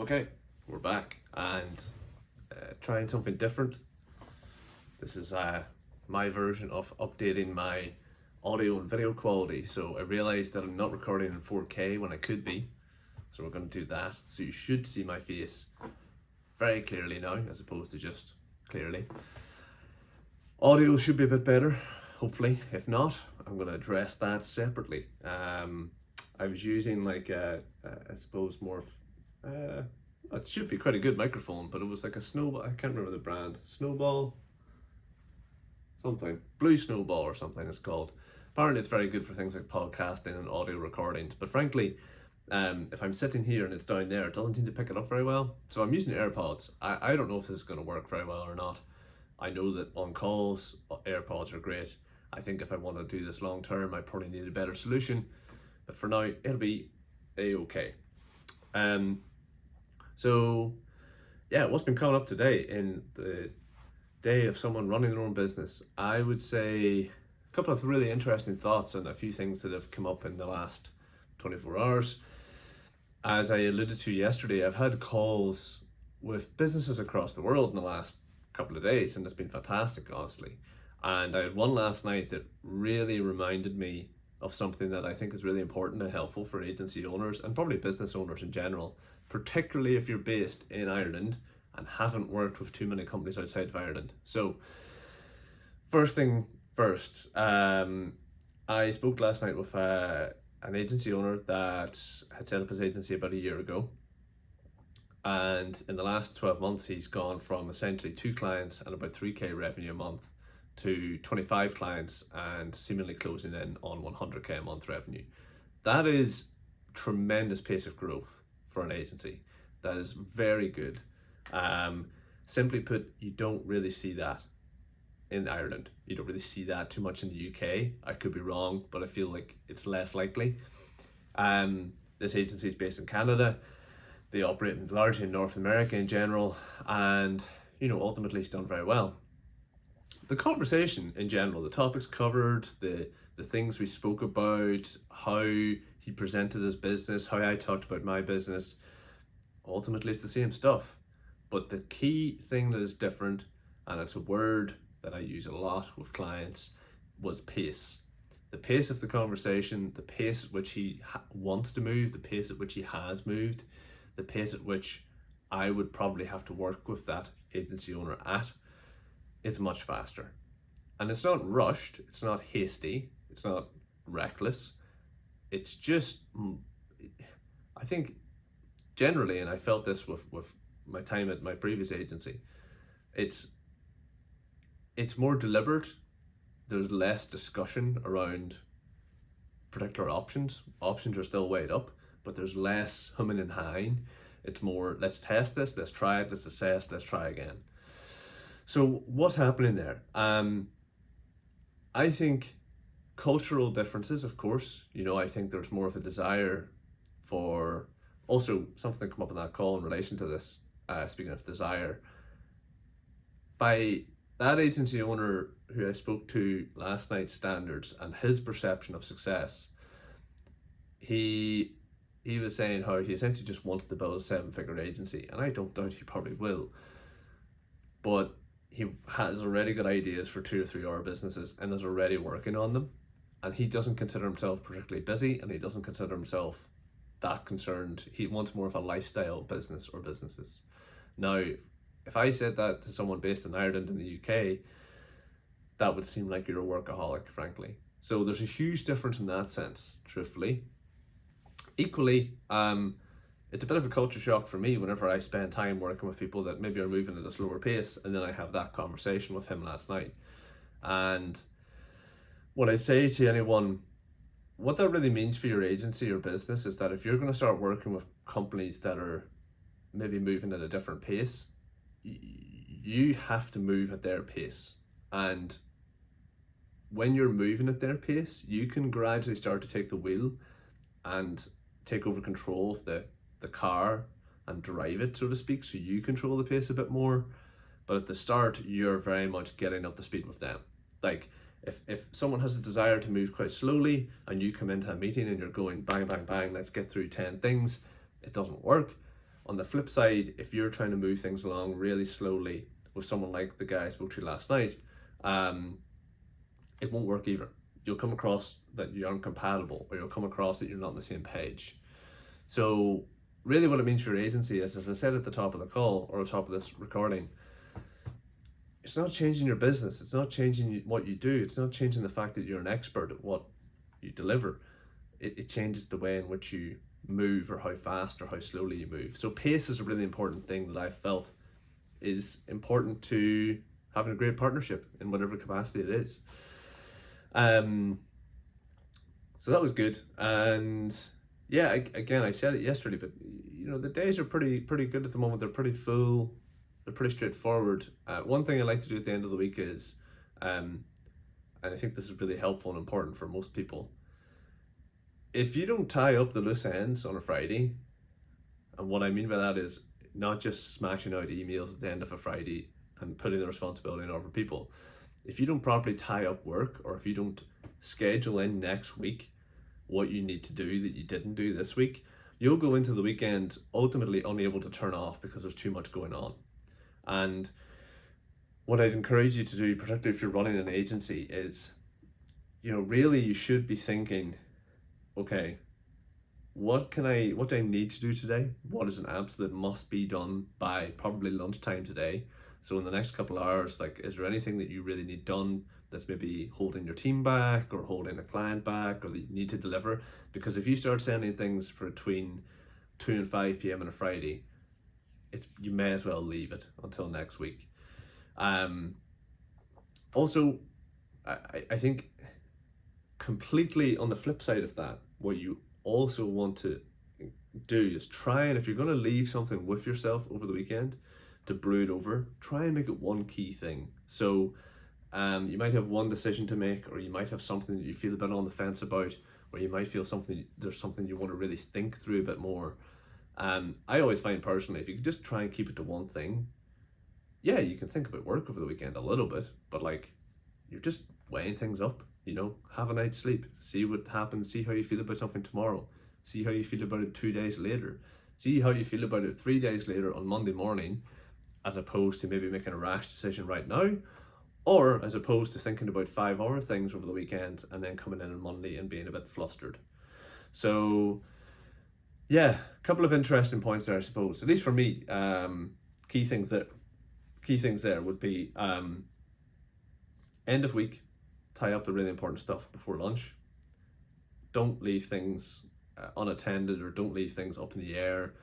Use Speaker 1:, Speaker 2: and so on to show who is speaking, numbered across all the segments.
Speaker 1: Okay, we're back and trying something different. This is my version of updating my audio and video quality. So I realized that I'm not recording in 4K when I could be. So we're going to do that. So you should see my face very clearly now, as opposed to just clearly. Audio should be a bit better, hopefully. If not, I'm going to address that separately. I was using I suppose more it should be quite a good microphone, but it was like a snowball. I can't remember the brand. Snowball something, Blue Snowball or something it's called. Apparently it's very good for things like podcasting and audio recordings, but frankly, if I'm sitting here and it's down there, it doesn't seem to pick it up very well. So I'm using AirPods. I don't know if this is going to work very well or not. I know that on calls, AirPods are great. I think if I want to do this long term, I probably need a better solution. But for now, it'll be a-okay. So yeah, what's been coming up today in the day of someone running their own business? I would say a couple of really interesting thoughts and a few things that have come up in the last 24 hours. As I alluded to yesterday, I've had calls with businesses across the world in the last couple of days, and it's been fantastic, honestly. And I had one last night that really reminded me of something that I think is really important and helpful for agency owners and probably business owners in general, particularly if you're based in Ireland and haven't worked with too many companies outside of Ireland. So first thing first, I spoke last night with an agency owner that had set up his agency about a year ago. And in the last 12 months, he's gone from essentially 2 clients and about 3K revenue a month to 25 clients and seemingly closing in on 100K a month revenue. That is tremendous pace of growth for an agency. That is very good. Simply put, you don't really see that in Ireland. You don't really see that too much in the UK. I could be wrong, but I feel like it's less likely. This agency is based in Canada. They operate largely in North America in general, and ultimately it's done very well. The conversation in general, the topics covered, the things we spoke about, how he presented his business, how I talked about my business, ultimately it's the same stuff. But the key thing that is different, and it's a word that I use a lot with clients, was pace. The pace of the conversation, the pace at which he wants to move, the pace at which he has moved, the pace at which I would probably have to work with that agency owner at, is much faster. And it's not rushed, it's not hasty, it's not reckless. It's just, I think generally, and I felt this with my time at my previous agency, it's more deliberate. There's less discussion around particular options. Options are still weighed up, but there's less humming and hawing. It's more, let's test this, let's try it, let's assess, let's try again. So what's happening there? I think cultural differences, of course. I think there's more of a desire for, also something that come up in that call in relation to this, speaking of desire, by that agency owner who I spoke to last night's standards and his perception of success, he was saying how he essentially just wants to build a 7-figure agency, and I don't doubt he probably will. But he has already got ideas for 2 or 3 hour businesses and is already working on them. And he doesn't consider himself particularly busy, and he doesn't consider himself that concerned. He wants more of a lifestyle business or businesses. Now, if I said that to someone based in Ireland and the UK, that would seem like you're a workaholic, frankly. So there's a huge difference in that sense, truthfully. Equally, it's a bit of a culture shock for me whenever I spend time working with people that maybe are moving at a slower pace, and then I have that conversation with him last night. And what I'd say to anyone, what that really means for your agency or business is that if you're going to start working with companies that are maybe moving at a different pace, you have to move at their pace. And when you're moving at their pace, you can gradually start to take the wheel and take over control of the car and drive it, so to speak, so you control the pace a bit more. But at the start, you're very much getting up to speed with them. Like, if someone has a desire to move quite slowly and you come into a meeting and you're going bang, bang, bang, let's get through 10 things, it doesn't work. On the flip side, if you're trying to move things along really slowly with someone like the guy I spoke to last night, it won't work either. You'll come across that you aren't compatible, or you'll come across that you're not on the same page. So really what it means for your agency is, as I said at the top of the call, or the top of this recording, it's not changing your business, it's not changing what you do, it's not changing the fact that you're an expert at what you deliver. It changes the way in which you move, or how fast or how slowly you move. So pace is a really important thing that I felt is important to having a great partnership in whatever capacity it is. So that was good. And yeah, again, I said it yesterday, but the days are pretty good at the moment. They're pretty full, they're pretty straightforward. One thing I like to do at the end of the week is, and I think this is really helpful and important for most people, if you don't tie up the loose ends on a Friday, and what I mean by that is not just smashing out emails at the end of a Friday and putting the responsibility on other people. If you don't properly tie up work, or if you don't schedule in next week what you need to do that you didn't do this week, you'll go into the weekend ultimately unable to turn off because there's too much going on. And what I'd encourage you to do, particularly if you're running an agency, is, really you should be thinking, okay, what do I need to do today? What is an absolute must be done by probably lunchtime today? So in the next couple of hours, is there anything that you really need done that's maybe holding your team back, or holding a client back, or that you need to deliver? Because if you start sending things between 2 and 5 p.m. on a Friday, you may as well leave it until next week. Also, I think completely on the flip side of that, what you also want to do is try, and if you're going to leave something with yourself over the weekend to brood over, try and make it one key thing. So you might have one decision to make, or you might have something that you feel a bit on the fence about, or you might feel there's something you want to really think through a bit more. I always find personally, if you can just try and keep it to one thing, yeah, you can think about work over the weekend a little bit, but you're just weighing things up. Have a night's sleep, see what happens, see how you feel about something tomorrow, see how you feel about it 2 days later, see how you feel about it 3 days later on Monday morning, as opposed to maybe making a rash decision right now, or as opposed to thinking about 5 other things over the weekend and then coming in on Monday and being a bit flustered. So yeah, a couple of interesting points there, I suppose, at least for me. Key things there would be, end of week, tie up the really important stuff before lunch. Don't leave things unattended, or don't leave things up in the air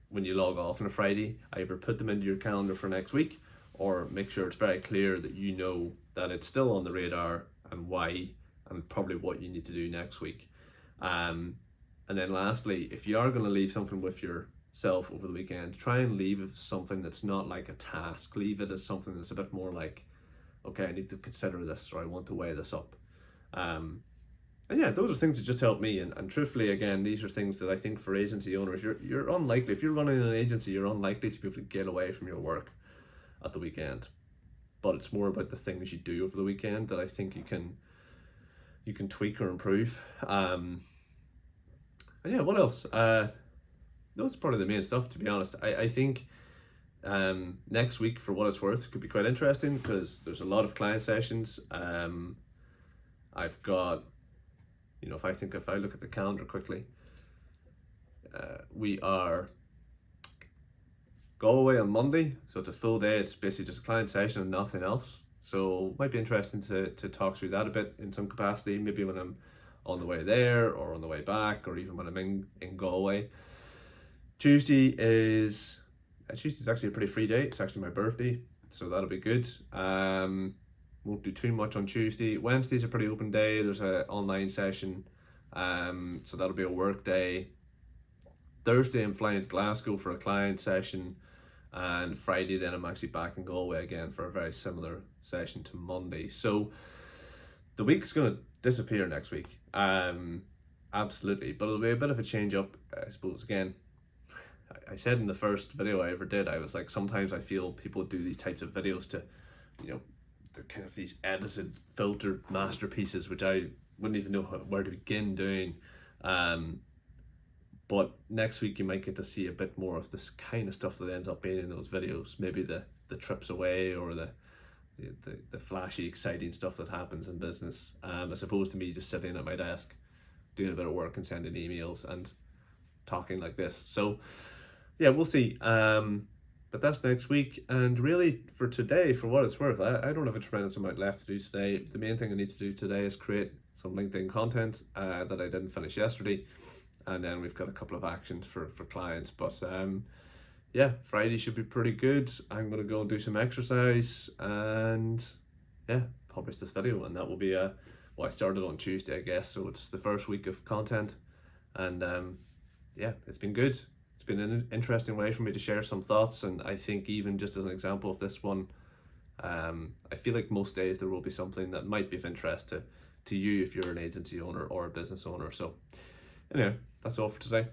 Speaker 1: when you log off on a Friday. Either put them into your calendar for next week, or make sure it's very clear that you know that it's still on the radar, and why, and probably what you need to do next week. And then lastly, if you are going to leave something with yourself over the weekend, try and leave it something that's not like a task. Leave it as something that's a bit more like, okay, I need to consider this, or I want to weigh this up. And yeah, those are things that just help me. And truthfully, again, these are things that I think for agency owners, you're unlikely, if you're running an agency, you're unlikely to be able to get away from your work at the weekend. But it's more about the things you do over the weekend that I think you can tweak or improve. And yeah, what else? That's probably the main stuff, to be honest. I think next week, for what it's worth, could be quite interesting, because there's a lot of client sessions. I've got, if I look at the calendar quickly, we are Galway on Monday, so it's a full day. It's basically just a client session and nothing else. So it might be interesting to talk through that a bit in some capacity, maybe when I'm on the way there, or on the way back, or even when I'm in Galway. Tuesday's actually a pretty free day. It's actually my birthday, so that'll be good. Won't do too much on Tuesday. Wednesday's a pretty open day. There's an online session, so that'll be a work day. Thursday I'm flying to Glasgow for a client session, and Friday then I'm actually back in Galway again for a very similar session to Monday. So the week's gonna disappear next week, absolutely, but it'll be a bit of a change up, I suppose. Again, I said in the first video I ever did, I was like, sometimes I feel people do these types of videos to, they're kind of these edited, filtered masterpieces, which I wouldn't even know where to begin doing. But next week you might get to see a bit more of this kind of stuff that ends up being in those videos. Maybe the trips away, or the flashy, exciting stuff that happens in business, as opposed to me just sitting at my desk doing a bit of work and sending emails and talking like this. So yeah, we'll see. But that's next week. And really, for today, for what it's worth, I don't have a tremendous amount left to do today. The main thing I need to do today is create some LinkedIn content that I didn't finish yesterday. And then we've got a couple of actions for clients. But yeah, Friday should be pretty good. I'm going to go and do some exercise and yeah, publish this video. And that will be well, I started on Tuesday, I guess. So it's the first week of content. And yeah, it's been good. It's been an interesting way for me to share some thoughts. And I think even just as an example of this one, I feel like most days there will be something that might be of interest to you if you're an agency owner or a business owner. So anyway, that's all for today.